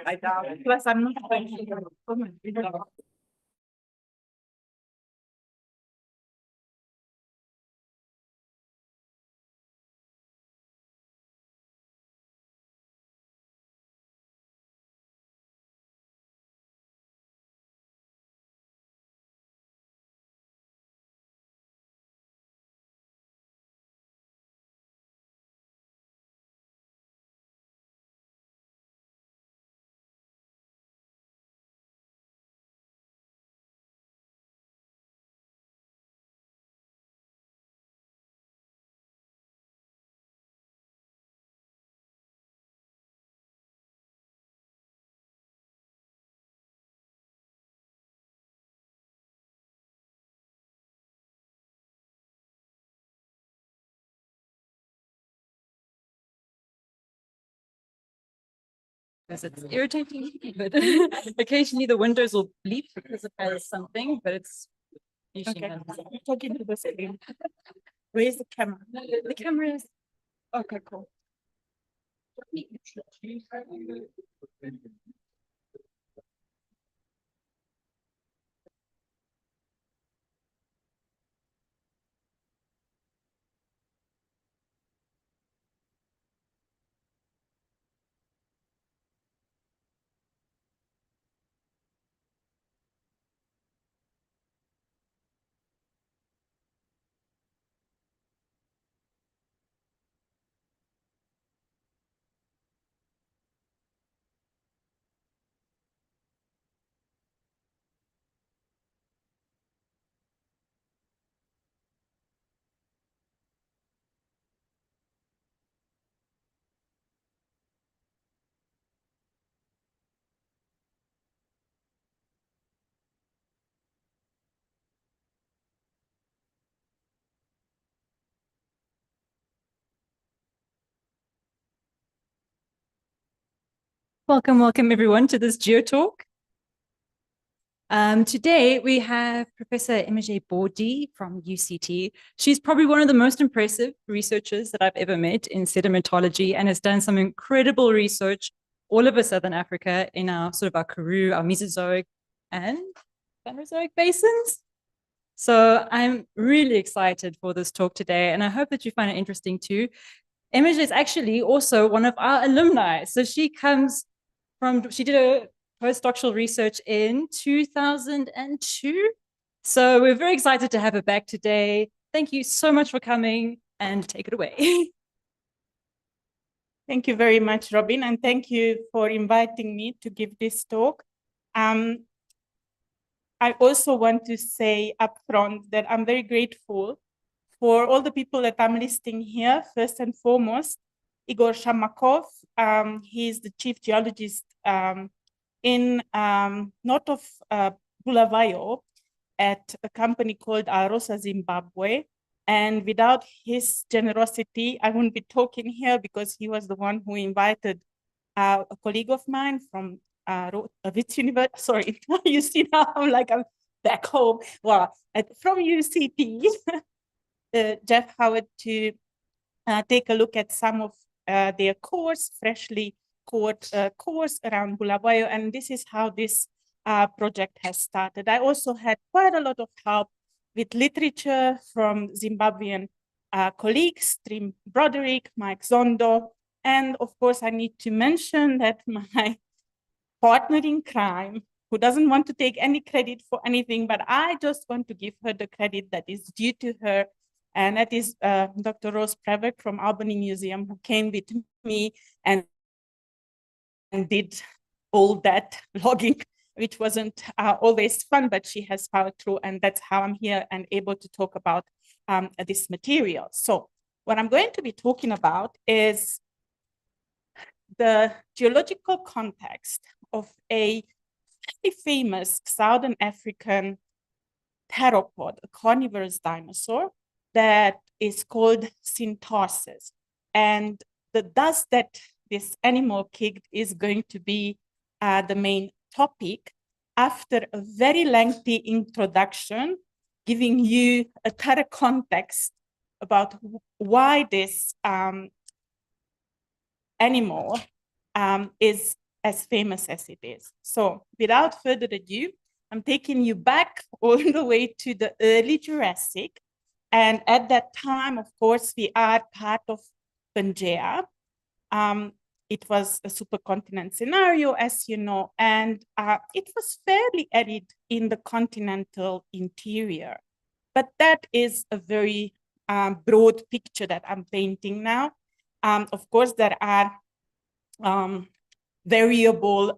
Plus, I'm not. Because it's irritating, but occasionally the windows will bleep because it has something, but it's usually Okay. Talking to the screen. Where's the camera? The camera is Okay, cool. welcome everyone to this GeoTalk. Today we have Professor Emese Bordy from UCT. She's probably one of the most impressive researchers that I've ever met in sedimentology and has done some incredible research all over Southern Africa in our Karoo, our Mesozoic and Phanerozoic basins. So I'm really excited for this talk today, and I hope that you find it interesting too. Emese is actually also one of our alumni. So she did a postdoctoral research in 2002. So we're very excited to have her back today. Thank you so much for coming, and take it away. Thank you very much, Robin, and thank you for inviting me to give this talk. I also want to say upfront that I'm very grateful for all the people that I'm listing here. First and foremost, Igor Shamakov. He's the chief geologist in north of Bulawayo at a company called Arosa, Zimbabwe. And without his generosity, I wouldn't be talking here, because he was the one who invited a colleague of mine from Wits University. Sorry, you see now I'm back home. Well, from UCT, Jeff Howard, to take a look at some of their cores, freshly cored cores around Bulawayo. And this is how this project has started. I also had quite a lot of help with literature from Zimbabwean colleagues, Trim Broderick, Mike Zondo. And of course, I need to mention that my partner in crime, who doesn't want to take any credit for anything, but I just want to give her the credit that is due to her. And that is Dr. Rose Prevert from Albany Museum, who came with me and did all that logging, which wasn't always fun, but she has powered through, and that's how I'm here and able to talk about this material. So what I'm going to be talking about is the geological context of a very famous Southern African theropod, a carnivorous dinosaur that is called Syntarsis. And the dust that this animal kicked is going to be the main topic after a very lengthy introduction, giving you a thorough context about why this animal is as famous as it is. So without further ado, I'm taking you back all the way to the early Jurassic. And at that time, of course, we are part of Pangaea. It was a supercontinent scenario, as you know, and it was fairly arid in the continental interior. But that is a very broad picture that I'm painting now. Of course, there are variable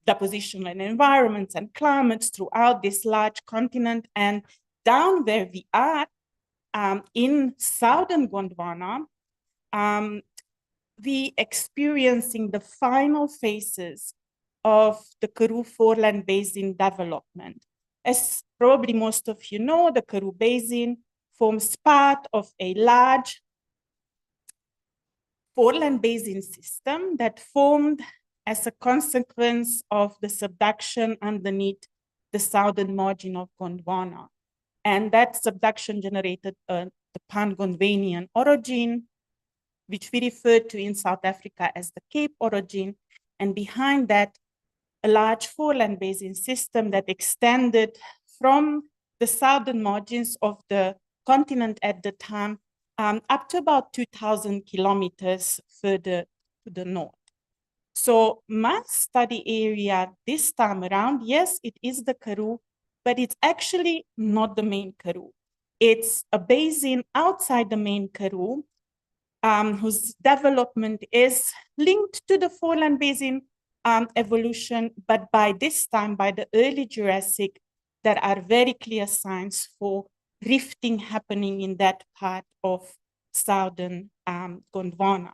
depositional environments and climates throughout this large continent. And down where we are in southern Gondwana, we experiencing the final phases of the Karoo Foreland Basin development. As probably most of you know, the Karoo Basin forms part of a large Foreland Basin system that formed as a consequence of the subduction underneath the southern margin of Gondwana. And that subduction generated the Pan-Gondwanian orogene, which we refer to in South Africa as the Cape orogene. And behind that, a large foreland basin system that extended from the southern margins of the continent at the time up to about 2,000 kilometers further to the north. So my study area this time around, yes, it is the Karoo, but it's actually not the main Karoo. It's a basin outside the main Karoo, whose development is linked to the foreland basin evolution, but by this time, by the early Jurassic, there are very clear signs for rifting happening in that part of southern Gondwana.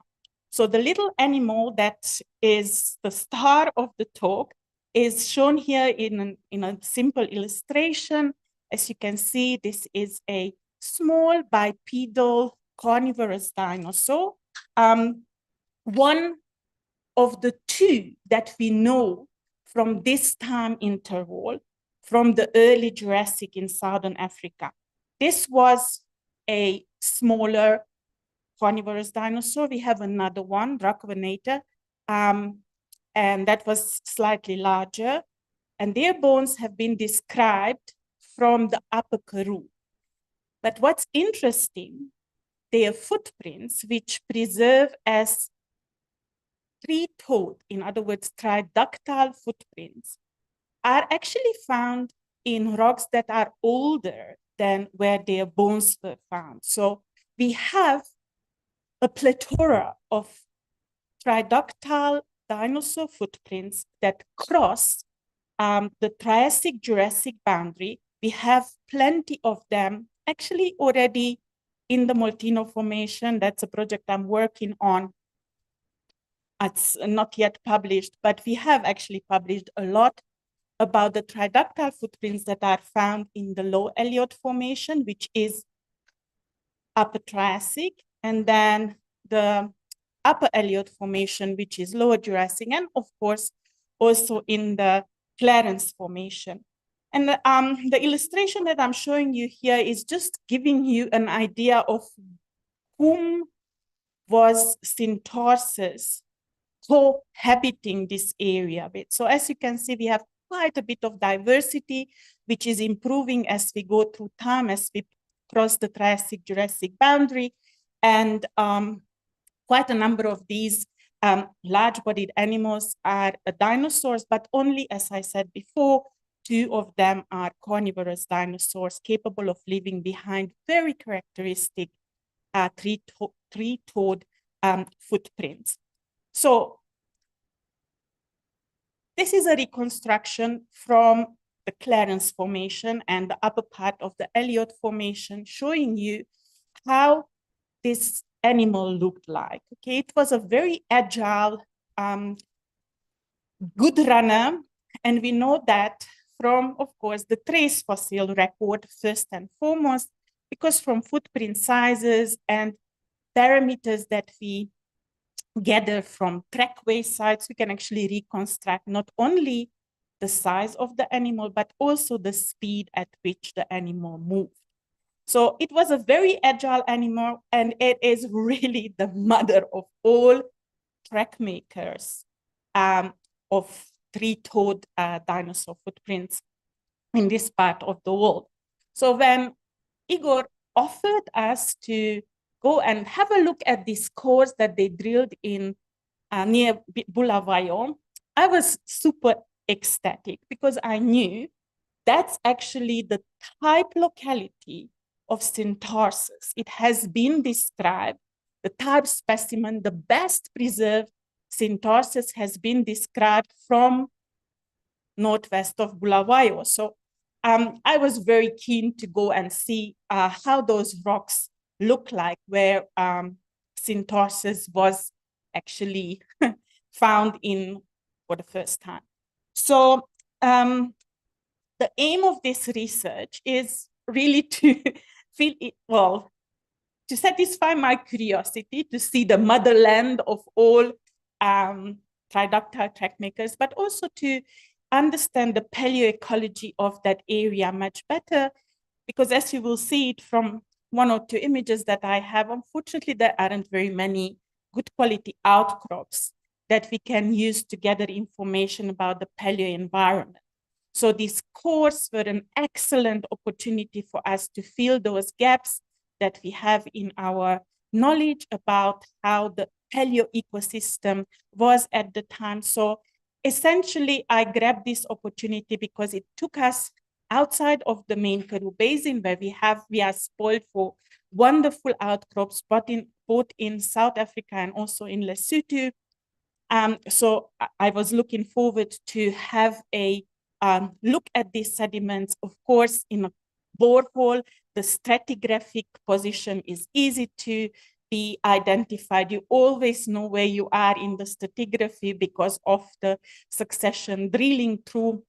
So the little animal that is the star of the talk is shown here in a simple illustration. As you can see, this is a small bipedal carnivorous dinosaur, one of the two that we know from this time interval, from the early Jurassic in Southern Africa. This was a smaller carnivorous dinosaur. We have another one, Dracovanator, and that was slightly larger. And their bones have been described from the Upper Karoo. But what's interesting, their footprints, which preserve as three-toed, in other words, triductile footprints, are actually found in rocks that are older than where their bones were found. So we have a plethora of triductile dinosaur footprints that cross the Triassic-Jurassic boundary. We have plenty of them actually already in the Molteno Formation. That's a project I'm working on. It's not yet published, but we have actually published a lot about the triductile footprints that are found in the Low Elliott Formation, which is Upper Triassic, and then the Upper Elliott Formation, which is Lower Jurassic, and of course, also in the Clarence Formation. And the illustration that I'm showing you here is just giving you an idea of whom was Syntarsis cohabiting this area with. So as you can see, we have quite a bit of diversity, which is improving as we go through time, as we cross the Triassic-Jurassic boundary. And quite a number of these large-bodied animals are dinosaurs, but only, as I said before, two of them are carnivorous dinosaurs capable of leaving behind very characteristic three-toed footprints. So this is a reconstruction from the Clarence Formation and the upper part of the Elliott Formation, showing you how this animal looked like. Okay, it was a very agile, good runner, and we know that from, of course, the trace fossil record first and foremost, because from footprint sizes and parameters that we gather from trackway sites, we can actually reconstruct not only the size of the animal, but also the speed at which the animal moved. So it was a very agile animal, and it is really the mother of all track makers of three-toed dinosaur footprints in this part of the world. So when Igor offered us to go and have a look at these cores that they drilled in near Bulawayo, I was super ecstatic because I knew that's actually the type locality of Syntarsis. It has been described, the type specimen, the best preserved Syntarsis has been described from northwest of Bulawayo. So I was very keen to go and see how those rocks look like where Syntarsis was actually found in for the first time. So the aim of this research is really to feel it, well, to satisfy my curiosity to see the motherland of all triductile track makers, but also to understand the paleoecology of that area much better, because as you will see it from one or two images that I have, unfortunately, there aren't very many good quality outcrops that we can use to gather information about the paleo environment. So these cores were an excellent opportunity for us to fill those gaps that we have in our knowledge about how the paleo ecosystem was at the time. So essentially, I grabbed this opportunity because it took us outside of the main Karoo Basin, where we are spoiled for wonderful outcrops, both in South Africa and also in Lesotho. So I was looking forward to have a look at these sediments. Of course, in a borehole, the stratigraphic position is easy to be identified. You always know where you are in the stratigraphy because of the succession drilling through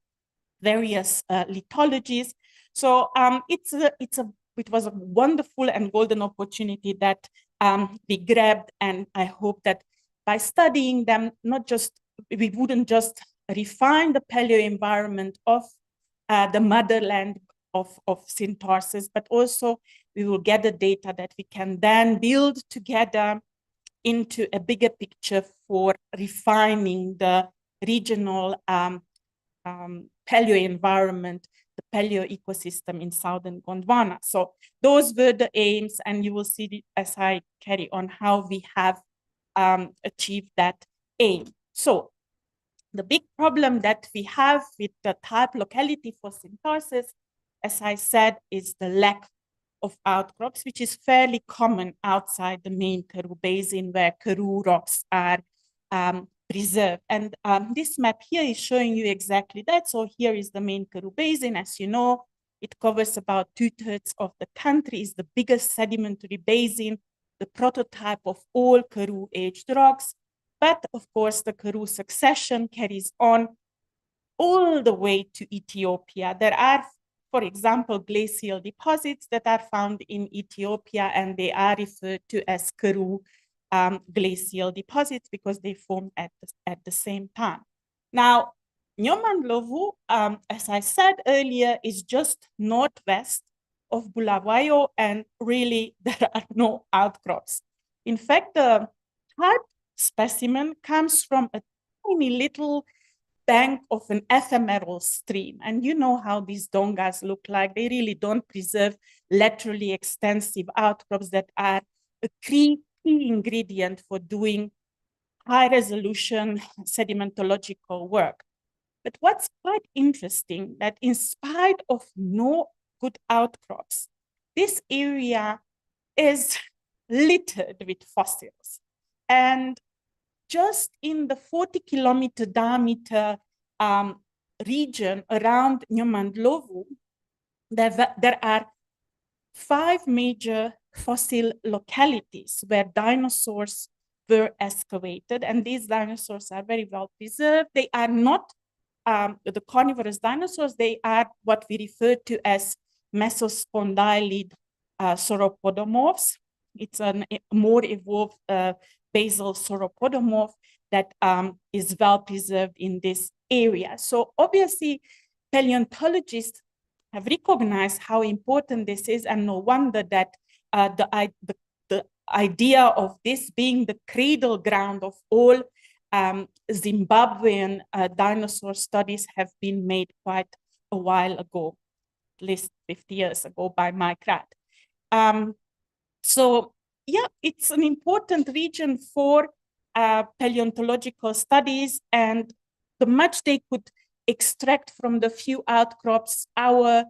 various lithologies. So it was a wonderful and golden opportunity that we grabbed, and I hope that by studying them, we wouldn't just refine the paleo environment of the motherland of Syntarsis, but also we will gather data that we can then build together into a bigger picture for refining the regional paleo environment, the paleo ecosystem in southern Gondwana. So those were the aims, and you will see as I carry on how we have achieved that aim. So the big problem that we have with the type locality for Syntarsis, as I said, is the lack of outcrops, which is fairly common outside the main Karoo Basin where Karoo rocks are preserved. And this map here is showing you exactly that. So here is the main Karoo Basin. As you know, it covers about 2/3 of the country, is the biggest sedimentary basin, the prototype of all Karoo-aged rocks. But of course, the Karoo succession carries on all the way to Ethiopia. There are, for example, glacial deposits that are found in Ethiopia, and they are referred to as Karoo glacial deposits because they formed at the same time. Now, Nyamandhlovu, as I said earlier, is just northwest of Bulawayo, and really there are no outcrops. In fact, the type specimen comes from a tiny little bank of an ephemeral stream. And you know how these dongas look like. They really don't preserve laterally extensive outcrops that are a key ingredient for doing high resolution sedimentological work. But what's quite interesting, that in spite of no good outcrops, this area is littered with fossils. And just in the 40-kilometer diameter region around Nyamandhlovu, there are 5 major fossil localities where dinosaurs were excavated, and these dinosaurs are very well preserved. They are not the carnivorous dinosaurs, they are what we refer to as mesospondylid sauropodomorphs. It's a more evolved basal sauropodomorph that is well preserved in this area. So obviously, paleontologists have recognized how important this is, and no wonder that the idea of this being the cradle ground of all Zimbabwean dinosaur studies have been made quite a while ago, at least 50 years ago by Mike Rath. So yeah, it's an important region for paleontological studies, and the much they could extract from the few outcrops, the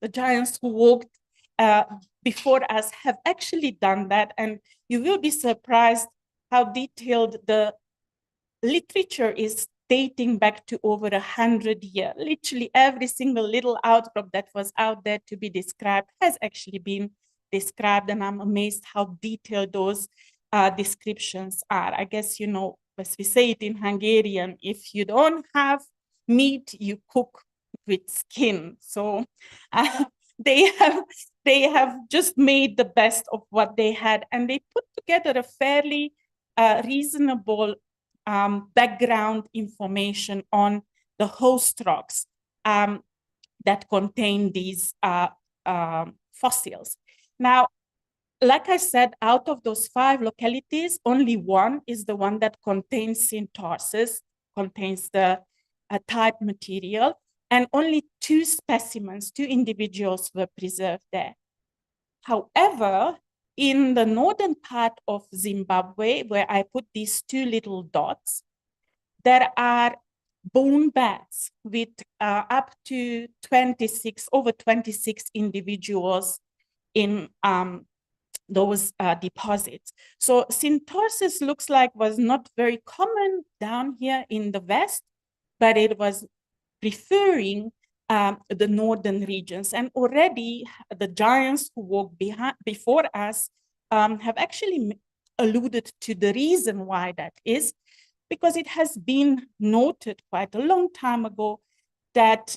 giants who walked before us have actually done that. And you will be surprised how detailed the literature is, dating back to over 100 years. Literally every single little outcrop that was out there to be described has actually been described, and I'm amazed how detailed those descriptions are. I guess, you know, as we say it in Hungarian, if you don't have meat, you cook with skin. So they have just made the best of what they had, and they put together a fairly reasonable background information on the host rocks that contain these fossils. Now, like I said, out of those 5 localities, only one is the one that contains Syntarsis, contains the type material, and only 2 specimens, 2 individuals were preserved there. However, in the northern part of Zimbabwe, where I put these 2 little dots, there are bone beds with up to over 26 individuals in those deposits. So Syntarsis looks like was not very common down here in the West, but it was preferring the northern regions. And already the giants who walked before us have actually alluded to the reason why that is, because it has been noted quite a long time ago that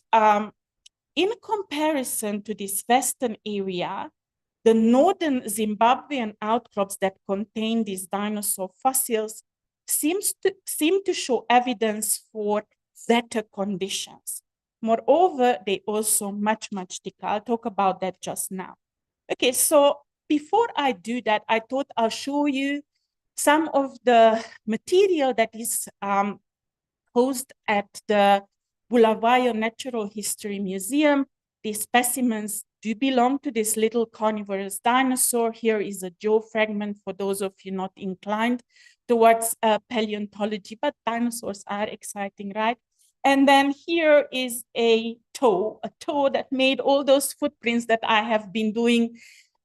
in comparison to this western area, the northern Zimbabwean outcrops that contain these dinosaur fossils seem to show evidence for better conditions. Moreover, they also much thicker. I'll talk about that just now. Okay, so before I do that, I thought I'll show you some of the material that is housed at the Bulawayo Natural History Museum. These specimens do belong to this little carnivorous dinosaur. Here is a jaw fragment for those of you not inclined towards paleontology, but dinosaurs are exciting, right? And then here is a toe that made all those footprints that I have been doing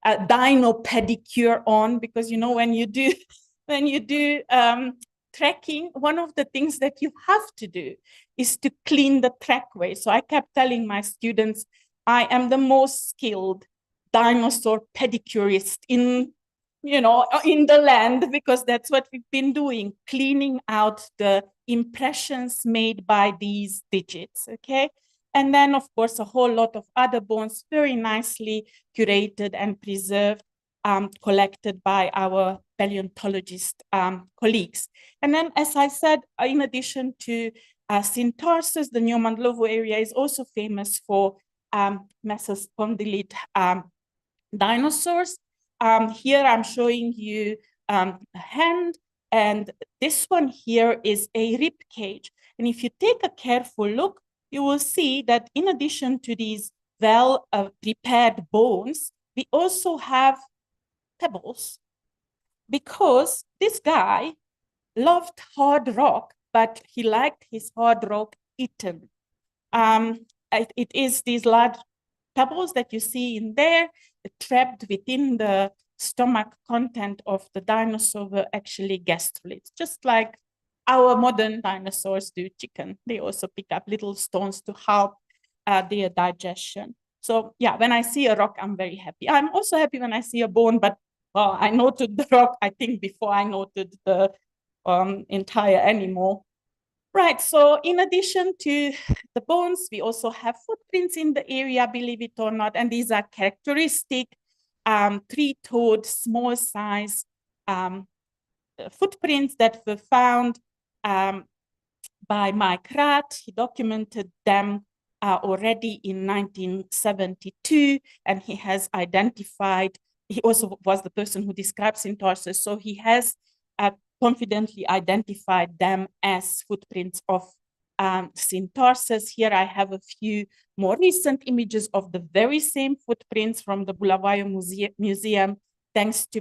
dino pedicure on, because you know, when you do trekking, one of the things that you have to do is to clean the trackway. So I kept telling my students, I am the most skilled dinosaur pedicurist in the land, because that's what we've been doing, cleaning out the impressions made by these digits, okay? And then, of course, a whole lot of other bones, very nicely curated and preserved, collected by our paleontologist colleagues. And then, as I said, in addition to Syntarsis, the Nyamandhlovu area is also famous for mesospondylid dinosaurs. Here I'm showing you a hand, and this one here is a rib cage. And if you take a careful look, you will see that in addition to these well prepared bones, we also have pebbles, because this guy loved hard rock, but he liked his hard rock eaten. It is these large pebbles that you see in there, trapped within the stomach content of the dinosaur, were actually gastrulates, just like our modern dinosaurs do chicken. They also pick up little stones to help their digestion. So yeah, when I see a rock, I'm very happy. I'm also happy when I see a bone, but well, I noted the rock, I think, before I noted the entire animal. Right, so in addition to the bones, we also have footprints in the area, believe it or not, and these are characteristic 3-toed, small size footprints that were found by Mike Rath. He documented them already in 1972, and he has identified, he also was the person who describes Syntarsis, so he has confidently identified them as footprints of Syntarsis. Here I have a few more recent images of the very same footprints from the Bulawayo Museum. Thanks to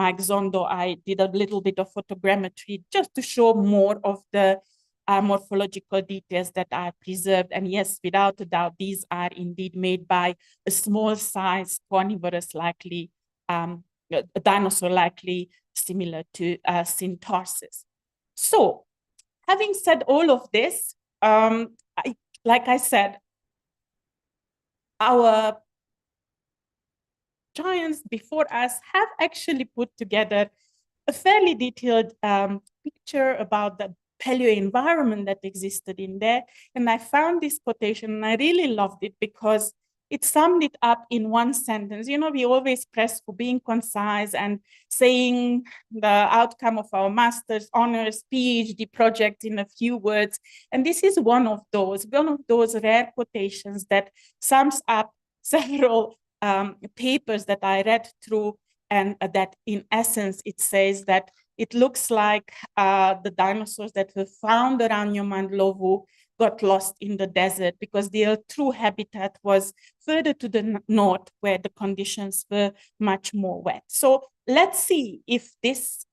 Mike Zondo, I did a little bit of photogrammetry just to show more of the morphological details that are preserved. And yes, without a doubt, these are indeed made by a small size carnivorous, likely a dinosaur, likely similar to Syntarsis. So, having said all of this, like I said, our giants before us have actually put together a fairly detailed picture about the paleo environment that existed in there. And I found this quotation and I really loved it because it summed it up in one sentence. You know, we always press for being concise and saying the outcome of our master's, honors, PhD project in a few words. And this is one of those rare quotations that sums up several papers that I read through, and that in essence, it says that it looks like the dinosaurs that were found around Nyamandhlovu got lost in the desert because their true habitat was further to the north where the conditions were much more wet. So let's see if this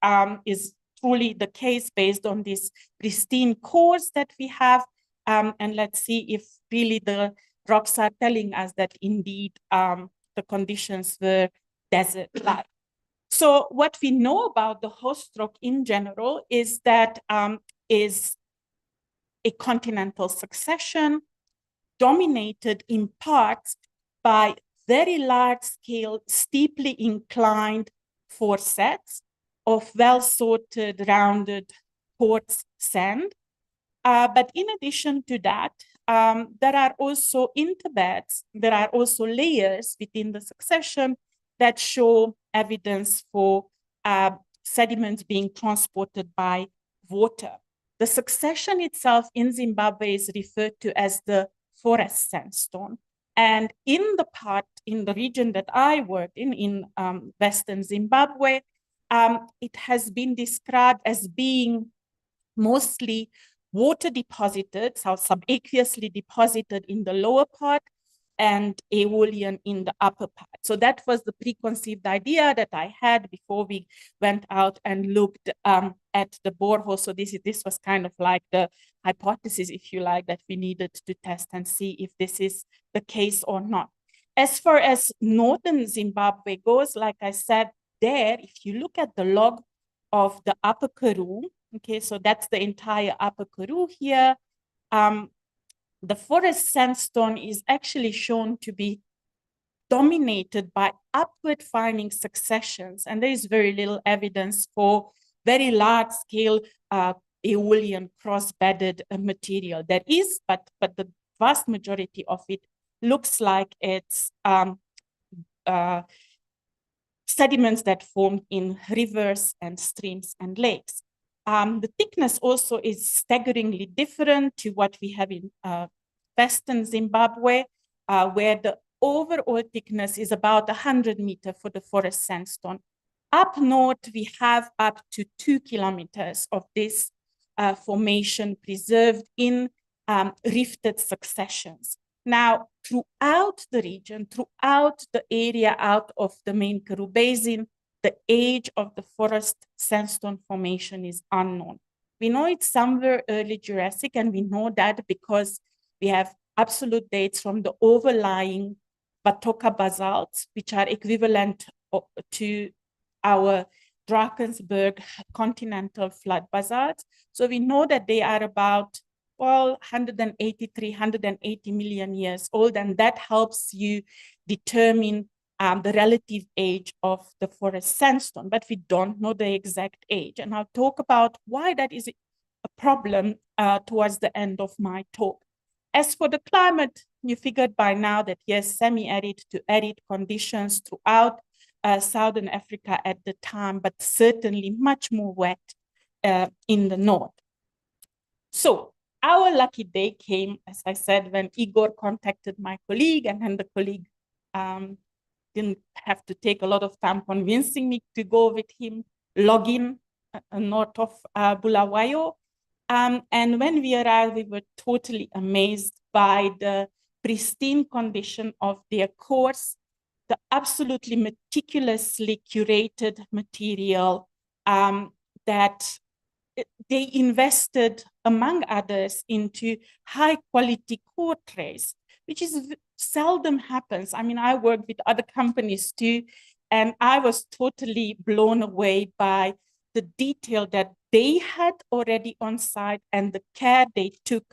is truly the case based on this pristine cores that we have. And let's see if really the rocks are telling us that indeed the conditions were desert-like. So what we know about the host rock in general is that is a continental succession dominated in parts by very large-scale, steeply inclined foresets of well-sorted, rounded quartz sand. But in addition to that, there are also interbeds, there are also layers within the succession that show evidence for sediments being transported by water. The succession itself in Zimbabwe is referred to as the forest sandstone. And in the region that I worked in Western Zimbabwe, it has been described as being mostly water deposited, so subaqueously deposited in the lower part and aeolian in the upper part. So that was the preconceived idea that I had before we went out and looked at the borehole. So this was kind of like the hypothesis, if you like, that we needed to test and see if this is the case or not. As far as northern Zimbabwe goes, like I said, there, if you look at the log of the Upper Karoo, okay, so that's the entire Upper Karoo here, the forest sandstone is actually shown to be dominated by upward fining successions, and there is very little evidence for very large-scale aeolian cross-bedded material. There is, but the vast majority of it looks like it's sediments that formed in rivers and streams and lakes. The thickness also is staggeringly different to what we have in Western Zimbabwe, where the overall thickness is about 100 meters for the forest sandstone. Up north, we have up to 2 kilometers of this formation preserved in rifted successions. Now, throughout the region, throughout the area out of the main Karoo Basin, the age of the forest sandstone formation is unknown. We know it's somewhere early Jurassic, and we know that because we have absolute dates from the overlying Batoka basalts, which are equivalent to our Drakensberg continental flood basalts. So we know that they are about 183, 180 million years old, and that helps you determine the relative age of the forest sandstone, but we don't know the exact age. And I'll talk about why that is a problem towards the end of my talk. As for the climate, you figured by now that yes, semi-arid to arid conditions throughout Southern Africa at the time, but certainly much more wet in the north. So our lucky day came, as I said, when Igor contacted my colleague, and then the colleague didn't have to take a lot of time convincing me to go with him, log in north of Bulawayo. And when we arrived, we were totally amazed by the pristine condition of their course, the absolutely meticulously curated material that they invested, among others, into high quality core trays, which is seldom happens. I mean, I work with other companies too, and I was totally blown away by the detail that they had already on site and the care they took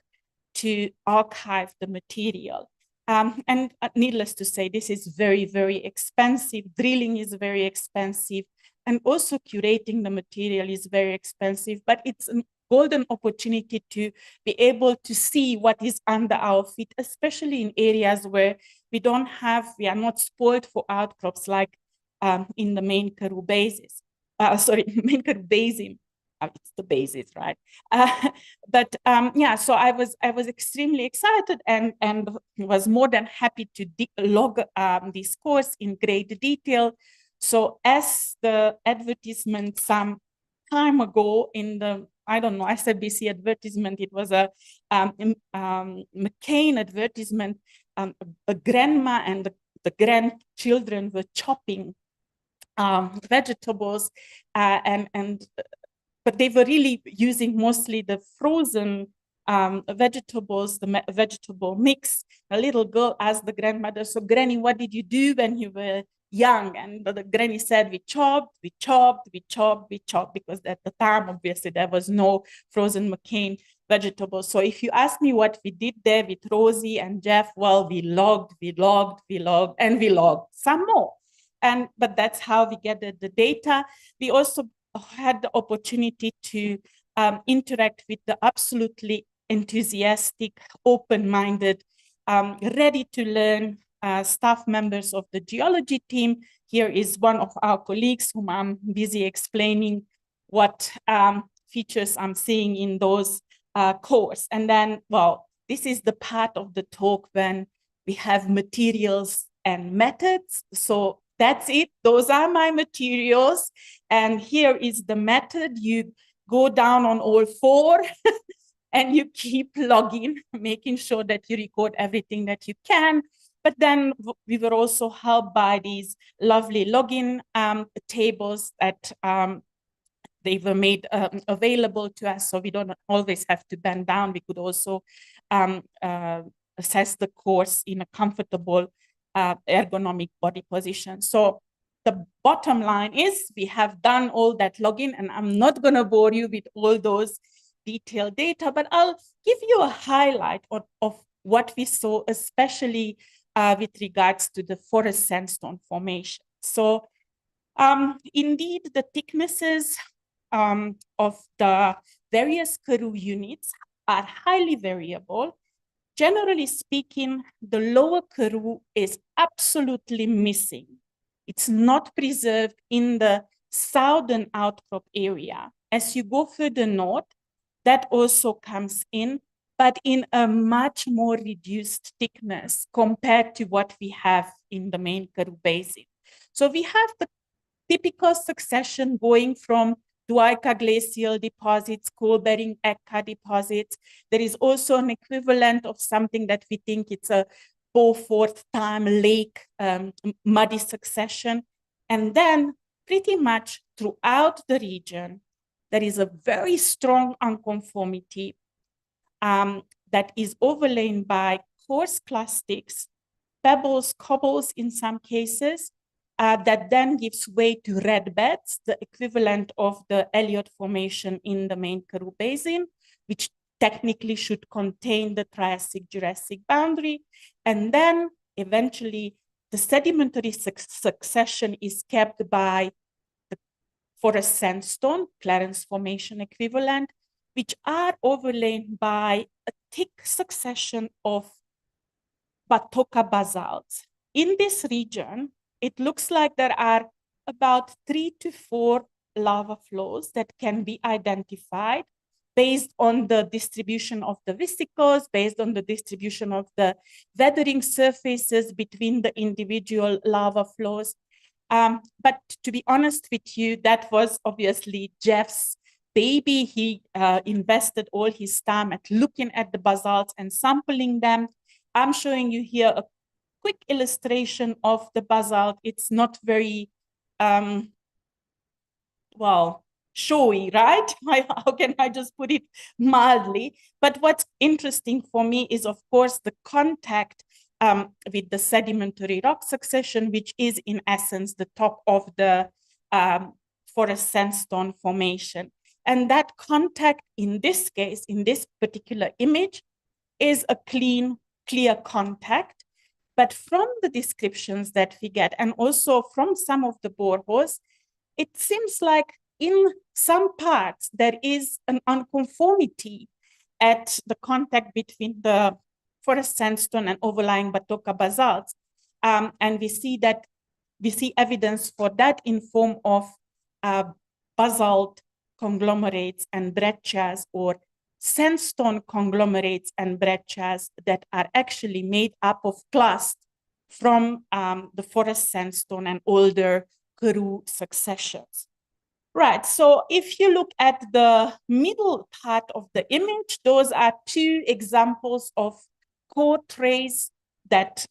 to archive the material. And needless to say, this is very, very expensive. Drilling is very expensive. And also curating the material is very expensive, but it's a golden opportunity to be able to see what is under our feet, especially in areas where we are not spoiled for outcrops like in the main Karoo Basin. Main Karoo Basin. It's the basis, right? But yeah, so I was extremely excited and was more than happy to log this course in great detail. So as the advertisement some time ago in the, I don't know, SABC advertisement, it was a McCain advertisement, a grandma and the grandchildren were chopping vegetables but they were really using mostly the frozen vegetables, the vegetable mix. A little girl asked the grandmother, so Granny, what did you do when you were young? And the granny said, we chopped, because at the time, obviously, there was no frozen McCain vegetables. So if you ask me what we did there with Rosie and Jeff, well, we logged some more. But that's how we gathered the data. We also had the opportunity to interact with the absolutely enthusiastic, open-minded, ready to learn staff members of the geology team. Here is one of our colleagues whom I'm busy explaining what features I'm seeing in those cores. And then, well, this is the part of the talk when we have materials and methods. So that's it. Those are my materials. And here is the method. You go down on all four and you keep logging, making sure that you record everything that you can. But then we were also helped by these lovely login tables that they were made available to us. So we don't always have to bend down. We could also assess the course in a comfortable ergonomic body position. So the bottom line is we have done all that login, and I'm not going to bore you with all those detailed data, but I'll give you a highlight of what we saw, especially with regards to the forest sandstone formation. So indeed, the thicknesses of the various Karoo units are highly variable. Generally speaking, the lower Karoo is absolutely missing. It's not preserved in the southern outcrop area. As you go further north, that also comes in, but in a much more reduced thickness compared to what we have in the main Karoo Basin. So we have the typical succession going from Duaika glacial deposits, coal-bearing Eka deposits. There is also an equivalent of something that we think it's a Beaufort time lake muddy succession. And then pretty much throughout the region, there is a very strong unconformity that is overlain by coarse clastics, pebbles, cobbles in some cases, that then gives way to red beds, the equivalent of the Elliott Formation in the main Karoo Basin, which technically should contain the Triassic-Jurassic boundary. And then eventually the sedimentary succession is kept by the forest sandstone, Clarence Formation equivalent, which are overlain by a thick succession of Batoka basalts. In this region, it looks like there are about 3 to 4 lava flows that can be identified based on the distribution of the vesicles, based on the distribution of the weathering surfaces between the individual lava flows. But to be honest with you, that was obviously Jeff's baby. He invested all his time at looking at the basalts and sampling them. I'm showing you here a quick illustration of the basalt. It's not very, well, showy, right? How can I just put it mildly? But what's interesting for me is, of course, the contact with the sedimentary rock succession, which is in essence the top of the forest sandstone formation. And that contact in this case, in this particular image, is a clear contact. But from the descriptions that we get, and also from some of the boreholes, it seems like in some parts there is an unconformity at the contact between the forest sandstone and overlying Batoka basalts. And we see evidence for that in form of basalt conglomerates and breccias, or sandstone conglomerates and breccias that are actually made up of clast from the forest sandstone and older Karoo successions. Right, so if you look at the middle part of the image, those are two examples of core trays that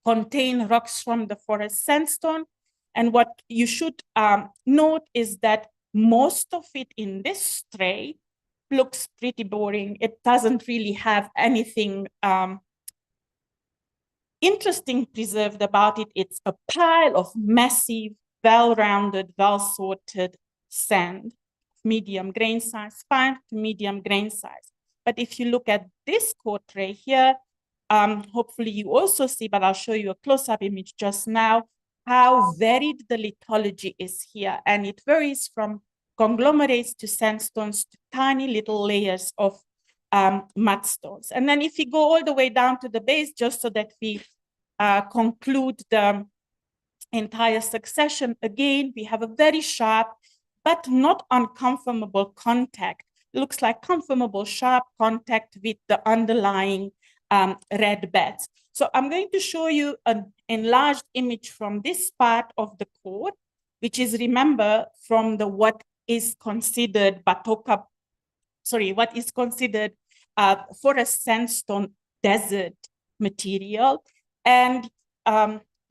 contain rocks from the forest sandstone. And what you should note is that most of it in this tray looks pretty boring. It doesn't really have anything interesting preserved about it. It's a pile of massive, well-rounded, well-sorted sand, medium grain size, fine to medium grain size. But if you look at this core tray here, hopefully you also see, but I'll show you a close-up image just now, how varied the lithology is here. And it varies from conglomerates to sandstones to tiny little layers of mudstones. And then if you go all the way down to the base, just so that we conclude the entire succession, again, we have a very sharp but not unconformable contact. It looks like conformable sharp contact with the underlying red beds. So I'm going to show you an enlarged image from this part of the core, which is, remember, from the what is considered forest sandstone desert material. And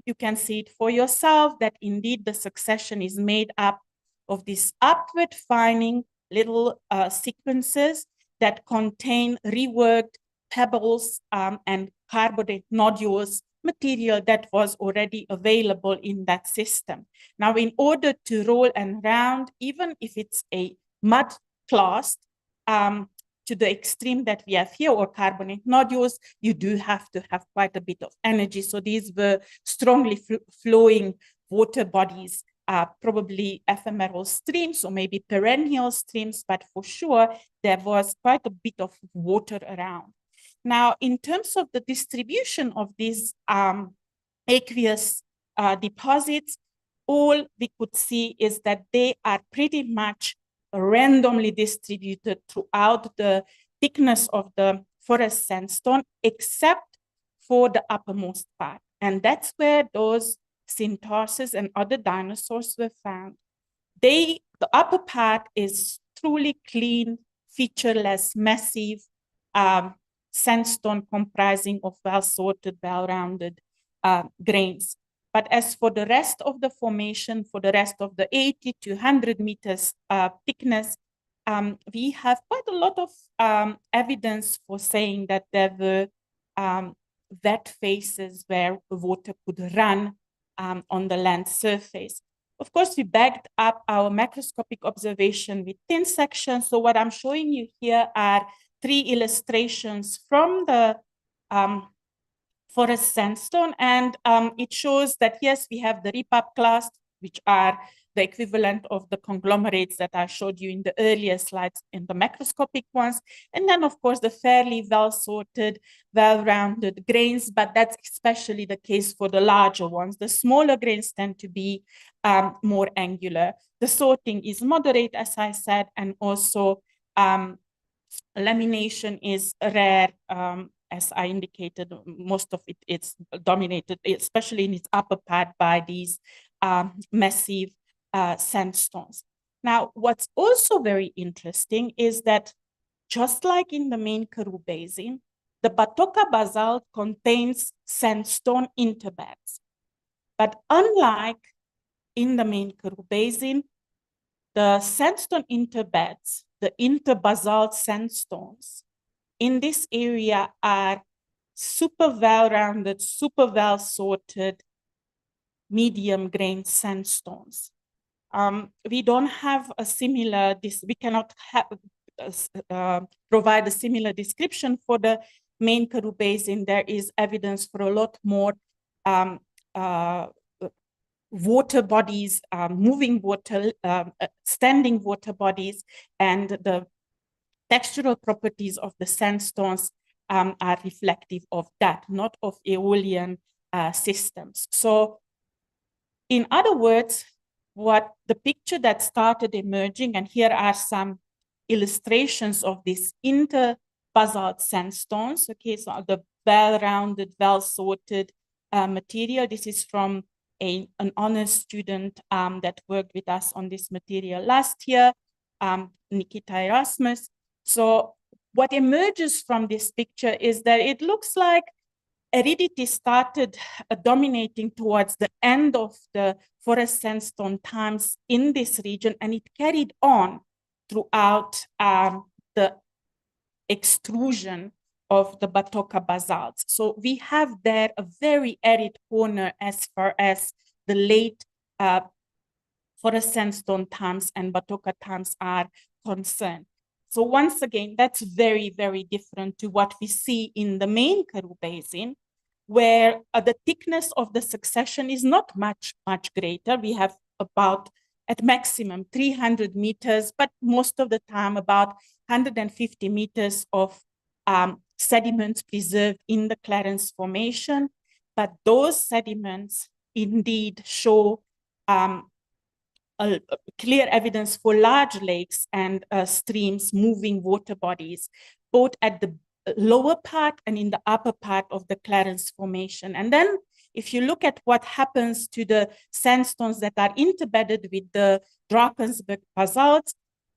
you can see it for yourself that indeed the succession is made up of these upward fining little sequences that contain reworked pebbles and carbonate nodules material that was already available in that system. Now, in order to roll and round, even if it's a mud clast, to the extreme that we have here, or carbonate nodules, you do have to have quite a bit of energy. So these were strongly flowing water bodies, probably ephemeral streams or maybe perennial streams, but for sure there was quite a bit of water around. Now, in terms of the distribution of these aqueous deposits, all we could see is that they are pretty much randomly distributed throughout the thickness of the forest sandstone, except for the uppermost part. And that's where those Syntarsis and other dinosaurs were found. The upper part is truly clean, featureless, massive sandstone comprising of well-sorted, well-rounded grains. But as for the rest of the formation, for the rest of the 80 to 100 meters thickness, we have quite a lot of evidence for saying that there were wet faces where water could run on the land surface. Of course, we backed up our macroscopic observation with thin sections. So what I'm showing you here are 3 illustrations from the forest sandstone, and it shows that yes, we have the repap clast, which are the equivalent of the conglomerates that I showed you in the earlier slides in the macroscopic ones, and then of course the fairly well-sorted, well-rounded grains, but that's especially the case for the larger ones. The smaller grains tend to be more angular. The sorting is moderate, as I said, and also lamination is rare. As I indicated, most of it is dominated, especially in its upper part, by these massive sandstones. Now, what's also very interesting is that just like in the main Karoo Basin, the Batoka basalt contains sandstone interbeds. But unlike in the main Karoo Basin, the sandstone interbeds, the interbasalt sandstones in this area are super well-rounded, super well-sorted, medium-grained sandstones. We don't have a similar, we cannot provide a similar description for the main Karoo Basin. There is evidence for a lot more water bodies, moving water, standing water bodies, and the textural properties of the sandstones are reflective of that, not of aeolian systems. So in other words, what the picture that started emerging, and here are some illustrations of these interbasalt sandstones. Okay, so the well-rounded, well-sorted material. This is from an honors student that worked with us on this material last year, Nikita Erasmus. So what emerges from this picture is that it looks like aridity started dominating towards the end of the forest sandstone times in this region, and it carried on throughout the extrusion of the Batoka basalts. So we have there a very arid corner as far as the late forest sandstone times and Batoka times are concerned. So once again, that's very, very different to what we see in the main Karoo Basin, where the thickness of the succession is not much greater. We have about, at maximum, 300 meters, but most of the time about 150 meters of sediments preserved in the Clarence Formation. But those sediments indeed show clear evidence for large lakes and streams, moving water bodies, both at the lower part and in the upper part of the Clarence Formation. And then if you look at what happens to the sandstones that are interbedded with the Drakensberg basalts,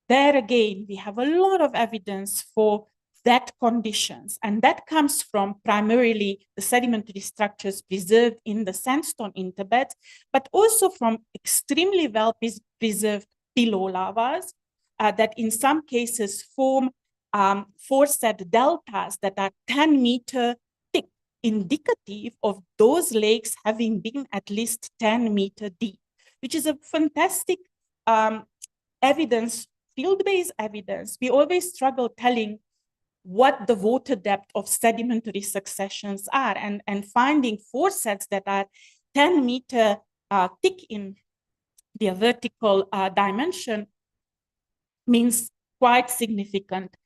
there again, we have a lot of evidence for that conditions. And that comes from primarily the sedimentary structures preserved in the sandstone interbeds, but also from extremely well preserved pillow lavas that in some cases form foreset deltas that are 10-meter thick, indicative of those lakes having been at least 10-meter deep, which is a fantastic evidence, field-based evidence. We always struggle telling what the water depth of sedimentary successions are, and finding foresets that are 10-meter thick in their vertical dimension means quite significant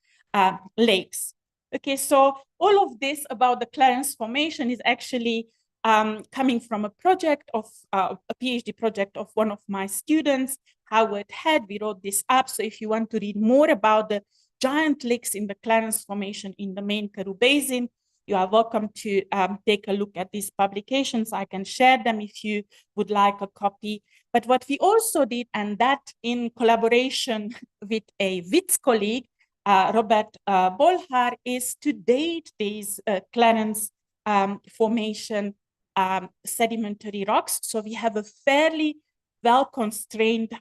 lakes. Okay, so all of this about the Clarence Formation is actually coming from a project of a PhD project of one of my students, Howard Head. We wrote this up. So if you want to read more about the giant lakes in the Clarence Formation in the main Karoo Basin, you are welcome to take a look at these publications. I can share them if you would like a copy. But what we also did, and that in collaboration with a Wits colleague, Robert Bolhar, is to date these Clarence Formation sedimentary rocks. So we have a fairly well-constrained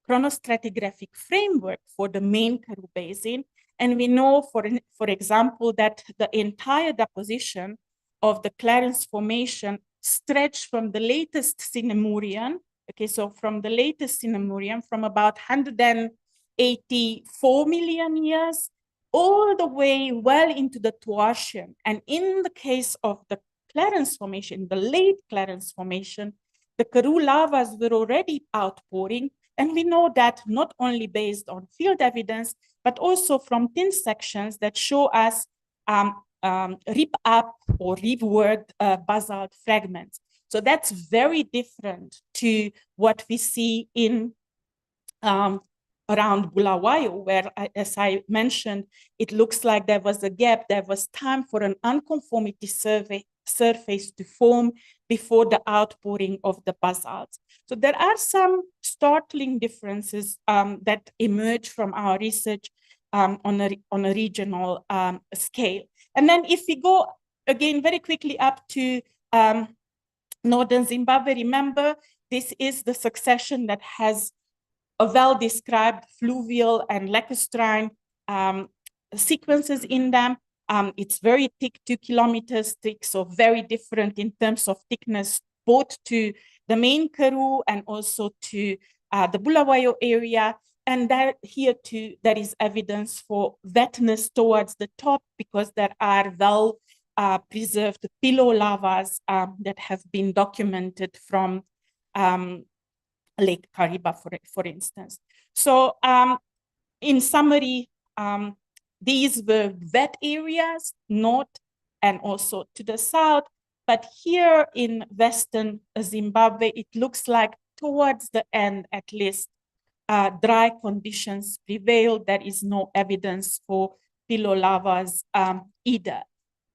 chronostratigraphic framework for the main Karoo Basin. And we know, for example, that the entire deposition of the Clarence Formation stretched from the latest Sinemurian, okay, so from the latest Sinemurian, from about 184 million years, all the way well into the Tuarcian. And in the case of the Clarence Formation, the late Clarence Formation, the Karoo lavas were already outpouring. And we know that not only based on field evidence, but also from thin sections that show us rip-up or reworked basalt fragments. So that's very different to what we see in around Bulawayo, where, as I mentioned, it looks like there was a gap. There was time for an unconformity surface to form before the outpouring of the basalts. So there are some startling differences that emerge from our research on a regional scale. And then if we go again very quickly up to northern Zimbabwe, remember, this is the succession that has a well-described fluvial and lacustrine sequences in them. It's very thick, 2 kilometers thick, so very different in terms of thickness, both to the main Karoo and also to the Bulawayo area. And that here too, there is evidence for wetness towards the top because there are well preserved pillow lavas that have been documented from Lake Kariba, for instance. So in summary, these were wet areas, north and also to the south. But here in Western Zimbabwe, it looks like towards the end, at least, dry conditions prevail. There is no evidence for pillow lavas either.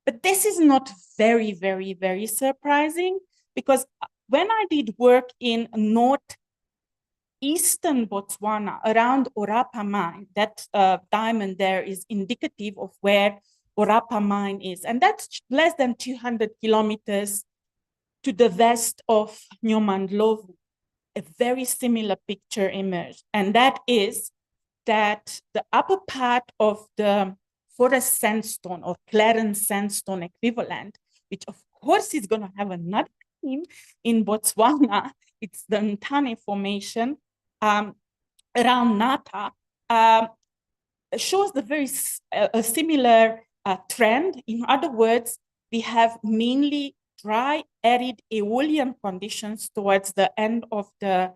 But this is not very, very, very surprising because when I did work in northeastern Botswana around Orapa mine, that diamond there is indicative of where Orapa mine is. And that's less than 200 kilometers to the west of Nyamandhlovu. A very similar picture emerged. And that is that the upper part of the forest sandstone or Clarence sandstone equivalent, which of course is going to have another name in Botswana, it's the Ntane Formation around Nata, shows the very similar trend. In other words, we have mainly dry, arid Aeolian conditions towards the end of the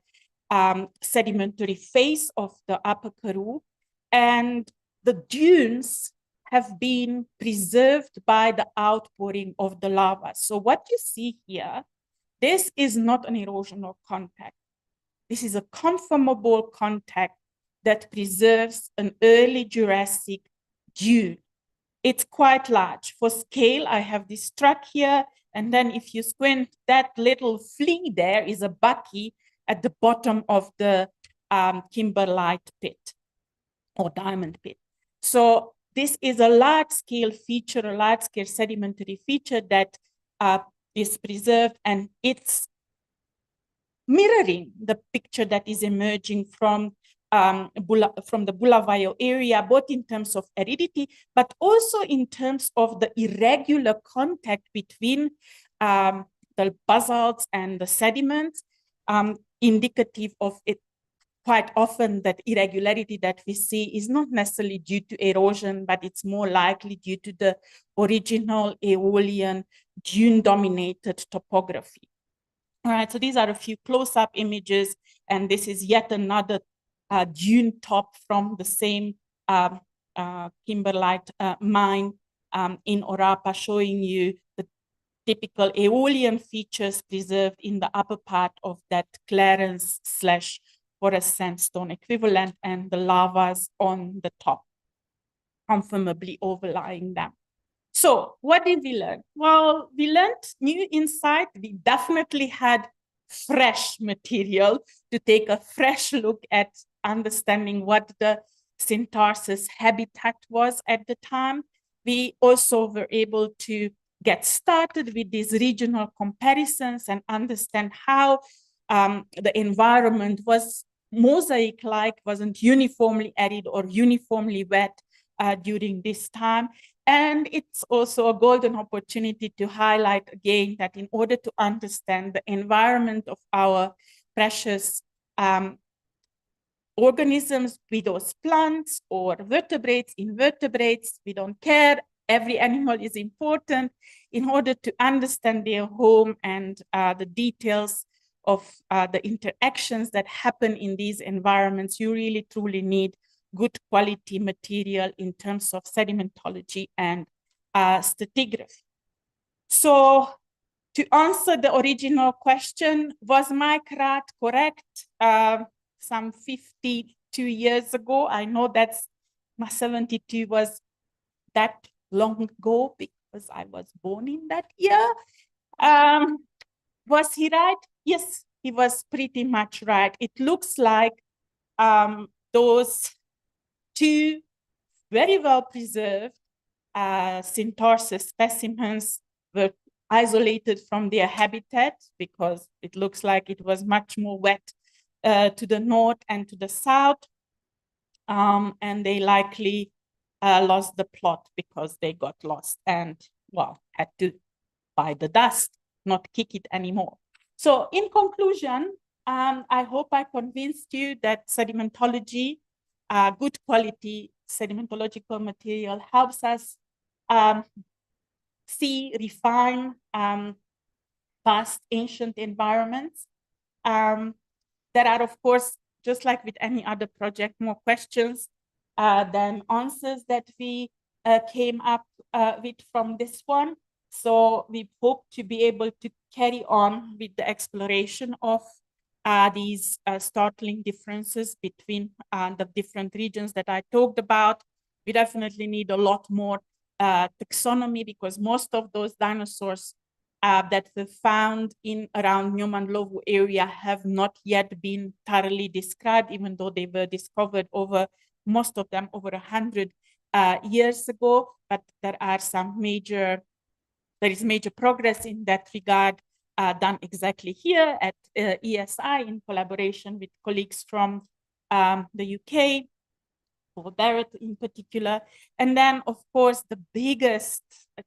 sedimentary phase of the Upper Karoo, and the dunes have been preserved by the outpouring of the lava. So what you see here, this is not an erosional contact. This is a conformable contact that preserves an early Jurassic dune. It's quite large. For scale, I have this truck here, and then if you squint, that little flea there is a bucky at the bottom of the kimberlite pit or diamond pit. So this is a large-scale feature, a large-scale sedimentary feature that is preserved, and it's mirroring the picture that is emerging from the Bulawayo area, both in terms of aridity, but also in terms of the irregular contact between the basalts and the sediments, indicative of it. Quite often that irregularity that we see is not necessarily due to erosion, but it's more likely due to the original Aeolian dune-dominated topography. All right, so these are a few close-up images, and this is yet another dune top from the same kimberlite mine in Orapa, showing you the typical Aeolian features preserved in the upper part of that Clarence / forest sandstone equivalent, and the lavas on the top, conformably overlying them. So what did we learn? Well, we learned new insight. We definitely had fresh material to take a fresh look at understanding what the Syntarsis habitat was at the time. We also were able to get started with these regional comparisons and understand how the environment was mosaic-like, wasn't uniformly arid or uniformly wet during this time. And it's also a golden opportunity to highlight again that in order to understand the environment of our precious organisms, be those plants or vertebrates, invertebrates, we don't care, every animal is important. In order to understand their home and the details of the interactions that happen in these environments, you really truly need good quality material in terms of sedimentology and stratigraphy. So to answer the original question, was my CRAT correct some 52 years ago? I know that's my 72 was that long ago because I was born in that year. Was he right? Yes, he was pretty much right. It looks like those two very well preserved Syntarsis specimens were isolated from their habitat because it looks like it was much more wet to the north and to the south. And they likely lost the plot because they got lost and, well, had to buy the dust, not kick it anymore. So in conclusion, I hope I convinced you that sedimentology, good quality sedimentological material helps us see, refine past ancient environments. There are, of course, just like with any other project, more questions than answers that we came up with from this one. So we hope to be able to carry on with the exploration of these startling differences between the different regions that I talked about. We definitely need a lot more taxonomy because most of those dinosaurs that were found in around Nyamandhlovu area have not yet been thoroughly described, even though they were discovered over, most of them over 100 years ago. But there is major progress in that regard done exactly here at ESI in collaboration with colleagues from the UK, for Barrett in particular. And then, of course, the biggest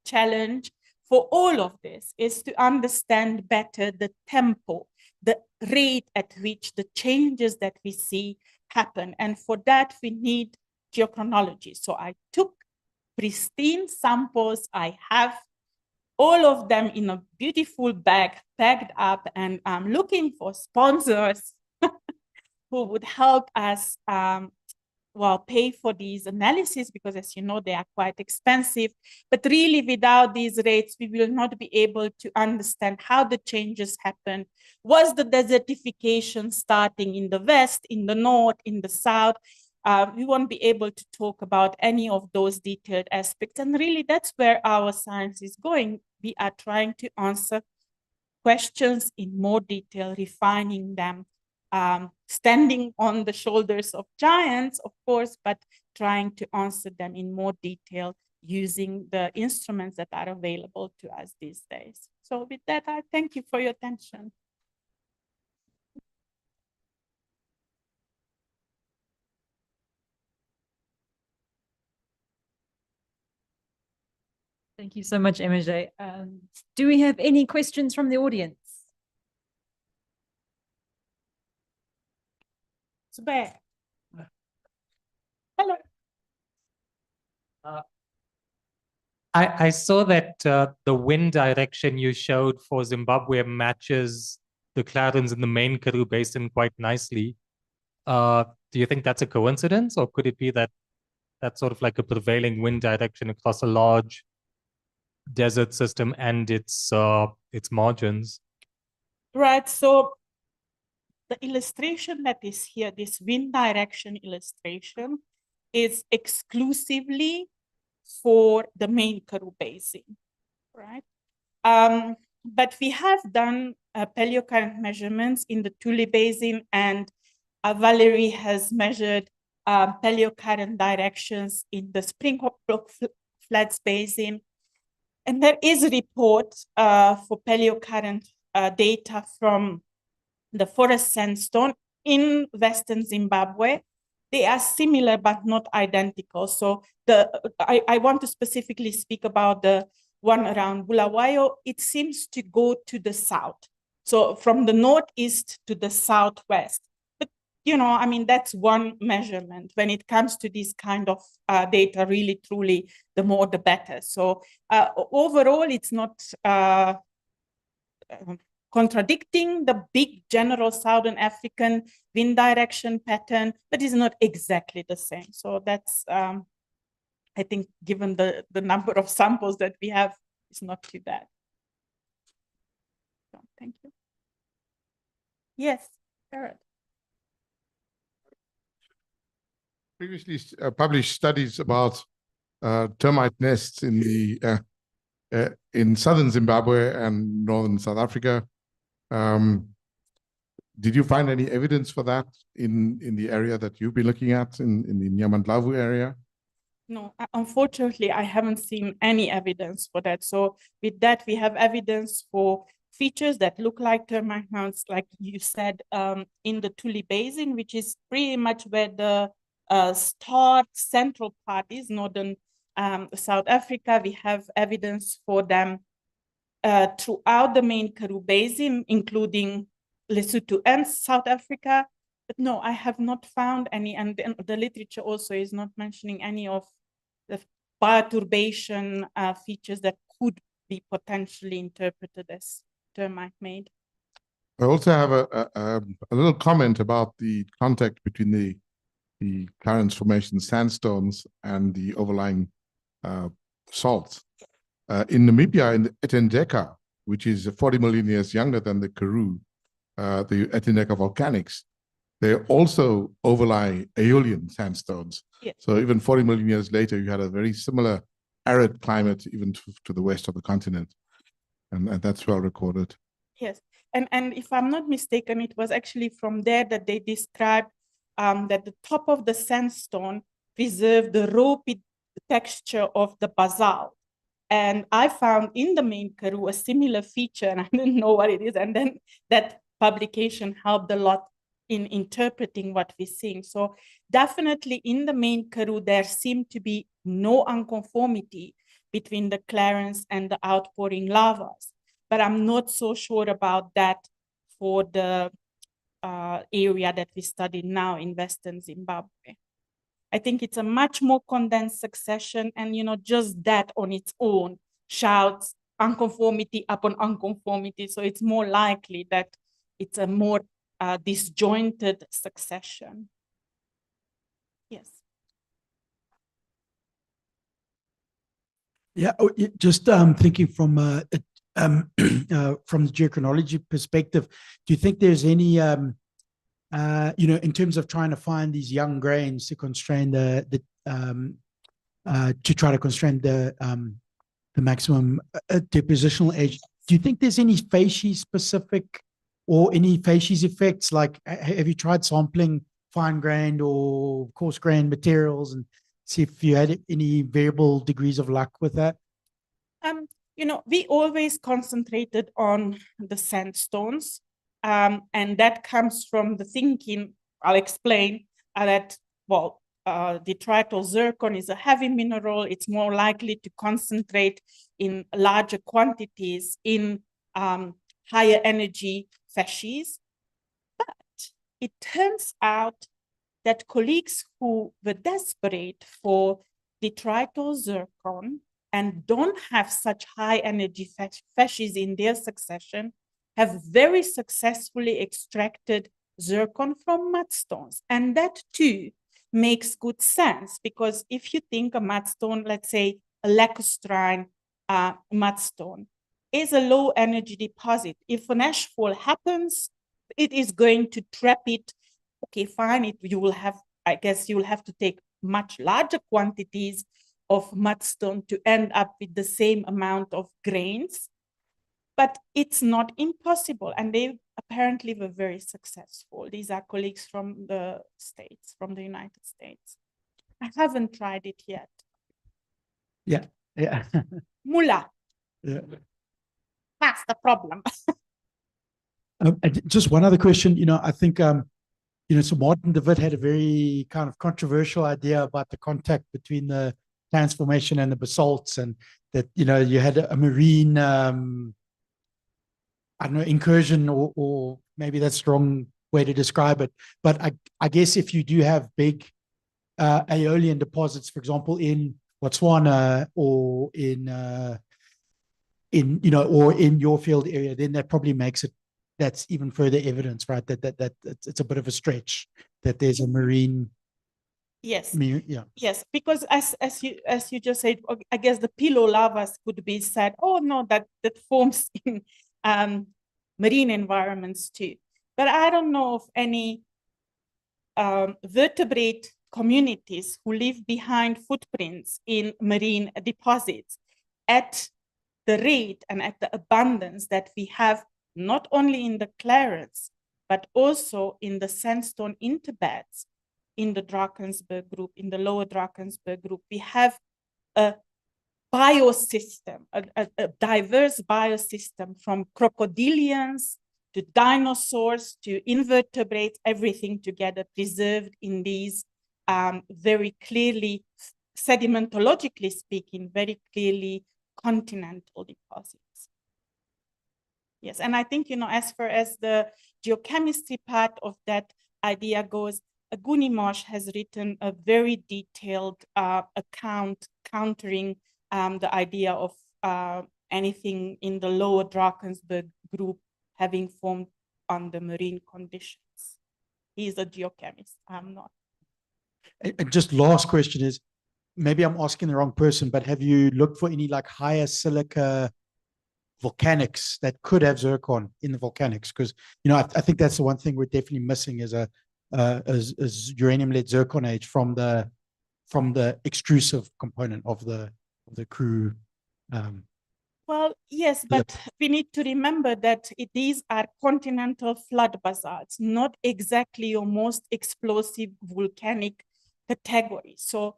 challenge for all of this is to understand better the tempo, the rate at which the changes that we see happen. And for that, we need geochronology. So I took pristine samples. I have all of them in a beautiful bag, packed up, and I'm looking for sponsors who would help us pay for these analyses, because as you know, they are quite expensive. But really, without these rates, we will not be able to understand how the changes happen. Was the desertification starting in the west, in the north, in the south? We won't be able to talk about any of those detailed aspects. And really, that's where our science is going. We are trying to answer questions in more detail, refining them, standing on the shoulders of giants, of course, but trying to answer them in more detail using the instruments that are available to us these days. So with that, I thank you for your attention. Thank you so much, Emese. Do we have any questions from the audience? Zubair. Hello. I saw that the wind direction you showed for Zimbabwe matches the Clarence in the main Karoo Basin quite nicely. Do you think that's a coincidence, or could it be that that's sort of like a prevailing wind direction across a large desert system and its margins? Right. So the illustration that is here, this wind direction illustration, is exclusively for the main Karoo Basin, right? But we have done paleocurrent measurements in the Tule Basin, and Valerie has measured paleocurrent directions in the Springbok Flats Basin. And there is a report for paleocurrent data from the forest sandstone in Western Zimbabwe. They are similar, but not identical. So I want to specifically speak about the one around Bulawayo. It seems to go to the south. So from the northeast to the southwest. But, you know, I mean, that's one measurement. When it comes to this kind of data, really, truly, the more, the better. So overall, it's not contradicting the big general Southern African wind direction pattern, but is not exactly the same. So that's, I think, given the number of samples that we have, it's not too bad. So, thank you. Yes, Garrett. Previously published studies about termite nests in the in southern Zimbabwe and northern South Africa. Did you find any evidence for that in the area that you've been looking at in the Nyamandhlovu area? No, unfortunately, I haven't seen any evidence for that. So with that, we have evidence for features that look like termite mounds, like you said, in the Tuli Basin, which is pretty much where the central part is, northern South Africa. We have evidence for them throughout the main Karoo Basin, including Lesotho and South Africa. But no, I have not found any, and the literature also is not mentioning any of the bioturbation features that could be potentially interpreted as termite made. I also have a little comment about the contact between the Clarence Formation sandstones and the overlying salts. In Namibia, in the Etendeka, which is 40 million years younger than the Karoo, the Etendeka volcanics, they also overlie Aeolian sandstones. Yes. So even 40 million years later, you had a very similar arid climate even to the west of the continent. And that's well recorded. Yes. And if I'm not mistaken, it was actually from there that they described that the top of the sandstone preserved the ropey texture of the basalt. And I found in the main Karoo a similar feature, and I didn't know what it is. And then that publication helped a lot in interpreting what we're seeing. So definitely in the main Karoo, there seemed to be no unconformity between the Clarence and the outpouring lavas. But I'm not so sure about that for the area that we study now in Western Zimbabwe. I think it's a much more condensed succession, and just that on its own shouts unconformity upon unconformity. So it's more likely that it's a more disjointed succession. Yes. Yeah, just thinking from the geochronology perspective, do you think there's any, in terms of trying to find these young grains to constrain to try to constrain the maximum depositional age, do you think there's any facies specific or any facies effects? Like, have you tried sampling fine grained or coarse grained materials and see if you had any variable degrees of luck with that? We always concentrated on the sandstones, and that comes from the thinking, I'll explain, that, detrital zircon is a heavy mineral. It's more likely to concentrate in larger quantities in higher energy facies. But it turns out that colleagues who were desperate for detrital zircon and don't have such high energy facies in their succession have very successfully extracted zircon from mudstones. And that too makes good sense, because if you think a mudstone, let's say a lacustrine mudstone, is a low energy deposit. If an ashfall happens, it is going to trap it. Okay, fine, you will have to take much larger quantities of mudstone to end up with the same amount of grains, but it's not impossible. And they apparently were very successful. These are colleagues from the States, from the United States. I haven't tried it yet. Yeah. Mullah. Yeah. That's the problem. Just one other question, I think, so Martin de Wit had a very kind of controversial idea about the contact between the transformation and the basalts, and that, you had a marine, incursion, or maybe that's the wrong way to describe it. But I guess if you do have big Aeolian deposits, for example, in Botswana or in your field area, then that probably makes it, that's even further evidence, right? That it's a bit of a stretch that there's a marine. Yes. Yeah. Yes, because as you just said, I guess the pillow lavas could be said, oh no, that forms in marine environments too. But I don't know of any vertebrate communities who leave behind footprints in marine deposits at the rate and at the abundance that we have not only in the Clarence, but also in the sandstone interbeds in the Drakensberg group, in the lower Drakensberg group. We have a biosystem, a diverse biosystem, from crocodilians to dinosaurs to invertebrates, everything together preserved in these very clearly, sedimentologically speaking, very clearly continental deposits. Yes, and I think, as far as the geochemistry part of that idea goes, Guni Marsh has written a very detailed account countering the idea of anything in the lower Drakensberg group having formed under marine conditions. He's a geochemist, I'm not. And just last question is, maybe I'm asking the wrong person, but have you looked for any like higher silica volcanics that could have zircon in the volcanics? Because, I think that's the one thing we're definitely missing is is uranium-lead zirconate from the extrusive component of the crew. Well, yes, but we need to remember that these are continental flood basalts, not exactly your most explosive volcanic category. So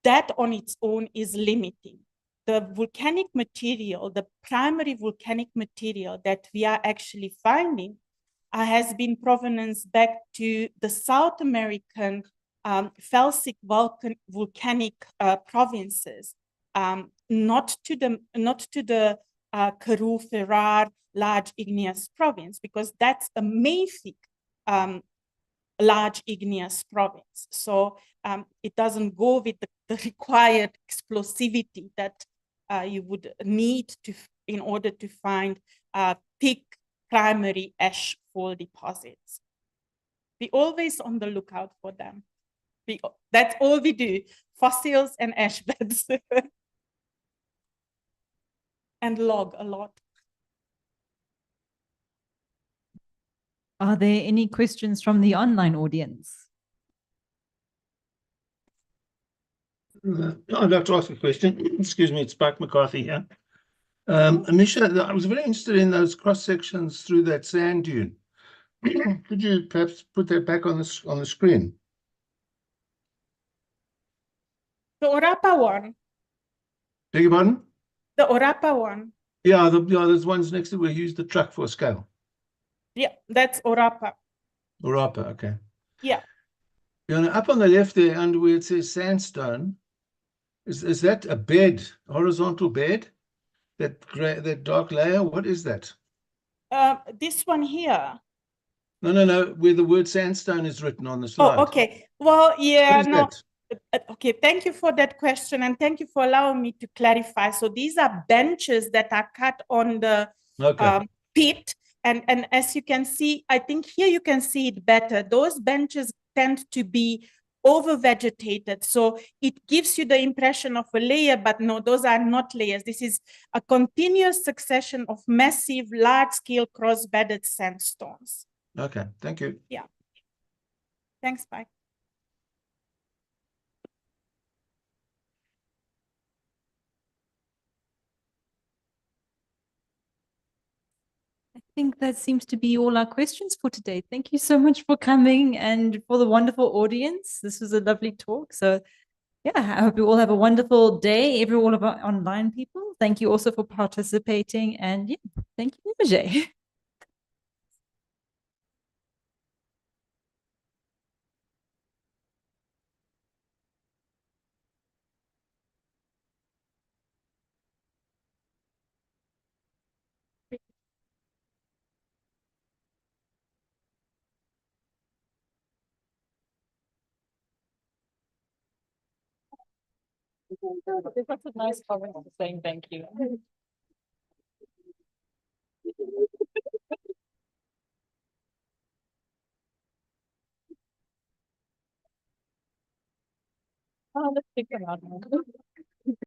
that on its own is limiting. The volcanic material, the primary volcanic material that we are actually finding has been provenance back to the South American felsic volcanic provinces. Not to the Karoo Ferrar large igneous province, because that's a mafic large igneous province. So it doesn't go with the required explosivity that you would need in order to find thick primary ash fall deposits. We're always on the lookout for them. That's all we do, fossils and ash beds. And log a lot. Are there any questions from the online audience? I'd like to ask a question. Excuse me, it's Spike McCarthy here. Amisha, I was very interested in those cross sections through that sand dune. Could you perhaps put that back on the screen? The Orapa one. Beg your pardon? The Orapa one. Yeah, there's ones next to where you use the truck for scale. Yeah, that's Orapa. Orapa, okay. Yeah. Up on the left there, under where it says sandstone, is that a bed, horizontal bed? That dark layer, what is that? This one here. No, where the word sandstone is written on the slide. Oh, okay. Well, yeah, no. That? Okay, thank you for that question, and thank you for allowing me to clarify. So these are benches that are cut on the pit, and as you can see, I think here you can see it better. Those benches tend to be over-vegetated, so it gives you the impression of a layer, but no, those are not layers. This is a continuous succession of massive, large-scale cross-bedded sandstones. Okay, thank you. Yeah. Thanks, bye. I think that seems to be all our questions for today. Thank you so much for coming and for the wonderful audience. This was a lovely talk. So yeah, I hope you all have a wonderful day, all of our online people. Thank you also for participating, and yeah, thank you, Emese. That's a nice comment saying thank you. Oh, let's pick them out.